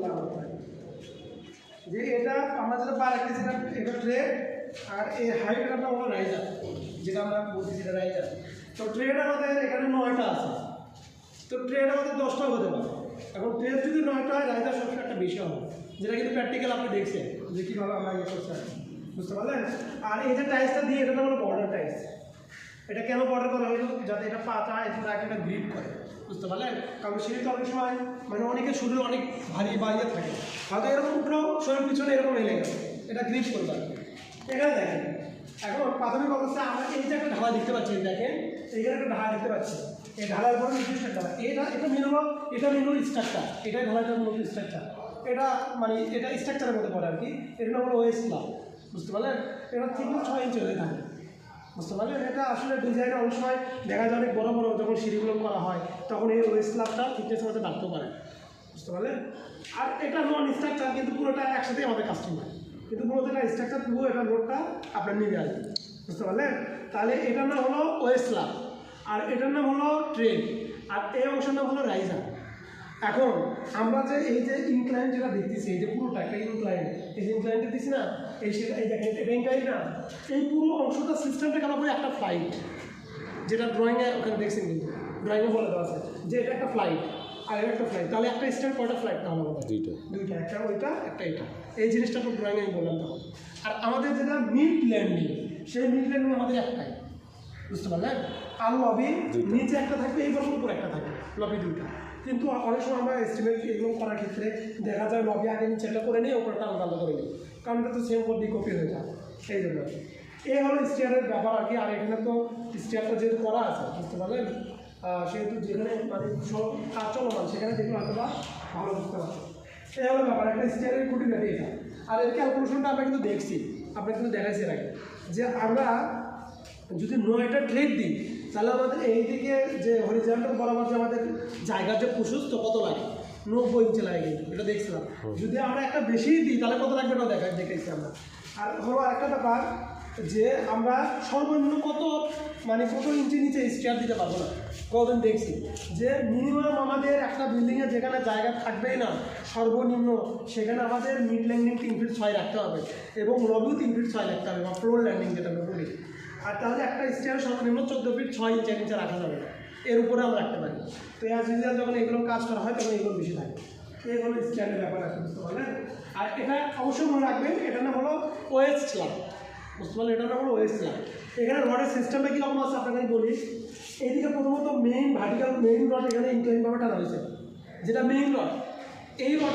বললাম যে এটা আমরা যেটা পা রাখতেছি এটা ট্রে, আর এই হাইটটা হলো রাইজার, যেটা আমরা বলছি সেটা রাইজার। তো ট্রেটা আমাদের এখানে 9টা আছে, তো ট্রেটা আমাদের 10টা হতে পারে। এখন ট্রে যদি 9টা হয়, রাইজার সবসময় একটা বিষয় হবে, যেটা কিন্তু প্র্যাকটিক্যাল আপনি দেখছেন যে কীভাবে আমরা ইয়ে করতে পারি, বুঝতে পারলেন। আর এই যে টাইলসটা দিয়ে, এটা হলো বর্ডার টাইলস। এটা কেন বর্ডার করা হলো? যাতে এটা পাতা এটা রাখে, এটা গ্রিপ করে, বুঝতে পারলেন। কারণ সিঁড়ি তো অনেক সময় মানে অনেকের শরীর অনেক ভারী বাড়িয়ে থাকে, হয়তো এরকম উঠলো শরীর পিছনে এরকম এলে গেল, এটা গ্রিপ করবে। এখানে দেখেন এখন প্রাথমিক অবস্থায় আমরা এই যে একটা ঢালা দেখতে পাচ্ছি, দেখেন এইখানে একটা ঢালা দেখতে পাচ্ছি, এই ঢালার পরে নির্দিষ্ট ঢালা, এটা মিনিমাম স্ট্রাকচার, এটাই ঢালাটার মধ্যে স্ট্রাকচার, এটা মানে এটা স্ট্রাকচারের মধ্যে পড়ে আর কি। এটা হলো ওয়েস্ট স্ল্যাব, বুঝতে পারলেন। এটা থেকে 6 ইঞ্চি হয়ে থাকে, বুঝতে পারলেন। এটা আসলে ডিজাইনে অনেক সময় দেখা যায় অনেক বড় বড় যখন সিঁড়িগুলো করা হয়, তখন এই ওয়েস্ট স্ল্যাবটা থিকনেসের মধ্যে ডাকতে পারে, বুঝতে পারলেন। আর এটা নন স্ট্রাকচার, কিন্তু পুরোটা একসাথেই আমাদের কাস্টিং হয়, কিন্তু মূলত এটা স্ট্রাকচার পুরো এটা লোডটা আপনার নিয়ে আসবে, বুঝতে পারলেন। তাহলে এটার নাম হলো ওয়েস্ট স্ল্যাব, আর এটার নাম হলো ট্রেন, আর এই অংশের নাম হলো রাইজার। এখন আমরা যে এই যে ইনক্লাইন যেটা দেখতেছি, এই যে পুরোটা একটা ইনক্লাইন, এই যে ইনক্লাইনটা দিচ্ছি না, এই দেখেন এটা ইনক্লাইন না, এই পুরো অংশটা সিস্টেমটা কেন করে একটা ফ্লাইট, যেটা ড্রয়িংয়ে ওখানে দেখছেন, কিন্তু ড্রয়িংয়ে বলে দেওয়া আছে যে এটা একটা ফ্লাইট আর এটা একটা ফ্লাইট। তাহলে একটা স্ট্যান্ড কয়টা ফ্লাইট তাহলে হবে? দুইটা, একটা ওইটা একটা এটা। এই জিনিসটা তো ড্রয়িংয়ে আমি বললাম তখন। আর আমাদের যেটা মিড ল্যান্ডিং, সেই মিড ল্যান্ডিং আমাদের একটাই, বুঝতে পারলেন। আর লবি নিচে একটা থাকবে, এই বছর উপরে একটা থাকবে, লবি দুইটা। কিন্তু অনেক সময় আমরা এস্টিমেট এগুলো করার ক্ষেত্রে দেখা যায় লবি আগে নিচে একটা করে নিই, ওপরটা আলাদা করে নিই, কারণ এটা তো সেম কপি কপি হয়ে যায়, এই জন্য। এই হলো স্টিয়ারের ব্যাপার আর কি। আর এখানে তো স্টিয়ারটা যেহেতু করা আছে, বুঝতে পারলেন, সেহেতু যেখানে মানে সব কাজ চলমান সেখানে দেখলে হয়তো বা ভালো বুঝতে পারছে। এই হলো ব্যাপার, একটা স্টিয়ারের খুঁটিনাটি এটা। আর এর ক্যালকুলেশনটা আমরা কিন্তু দেখছি, আপনাকে কিন্তু দেখাইছি এর আগে, যে আমরা যদি 9টা ট্রেড দিই, তাহলে আমাদের এই দিকে যে হরিজন্টাল বরাবর যে আমাদের জায়গার যে প্রশস্ত কত লাগে, 90 ইঞ্চি লাগে, কিন্তু এটা দেখছিলাম। যদি আমরা একটা বেশি দিই তাহলে কত লাগবে ওটা দেখাইছি আমরা। আর হলো আরেকটা ব্যাপার, যে আমরা সর্বনিম্ন কত মানে কত ইঞ্চি নিচে স্টেয়ার দিতে পারবো না। কতদিন দেখছি যে মিনিমাম আমাদের একটা বিল্ডিংয়ে যেখানে জায়গা থাকবেই না, সর্বনিম্ন সেখানে আমাদের মিড ল্যান্ডিং 3 ফিট 6 রাখতে হবে, এবং লবিও 3 ফিট 6 রাখতে হবে, বা ফ্লোর ল্যান্ডিং যেটা আমরা বলি। আর তাহলে একটা স্টেয়ার সর্বনিম্ন 14 ফিট 6 ইঞ্চের নিচে রাখা যাবে না, এর উপরে আমরা রাখতে পারি। তো অ্যাজ ইউজুয়াল যখন এগুলো কাজ করা হয় তখন এগুলো বেশি থাকে। এইগুলো স্টেয়ারের ব্যাপার আছে, বুঝতে পারলেন। আর এটা অবশ্যই মনে রাখবেন, এটার নাম হলো ওয়েস্ট স্ল্যাব, বুঝতে পারলেন। এটার নাম হলো ওয়েস্ট স্ল্যাব। এখানে রডের সিস্টেমটা কীরকম আছে আপনাকে আমি বলি। এইদিকে প্রথমত মেইন ভার্টিক্যাল মেইন রড এখানে ইনক্লাইনভাবে টানা হয়েছে, যেটা মেইন রড। এই রড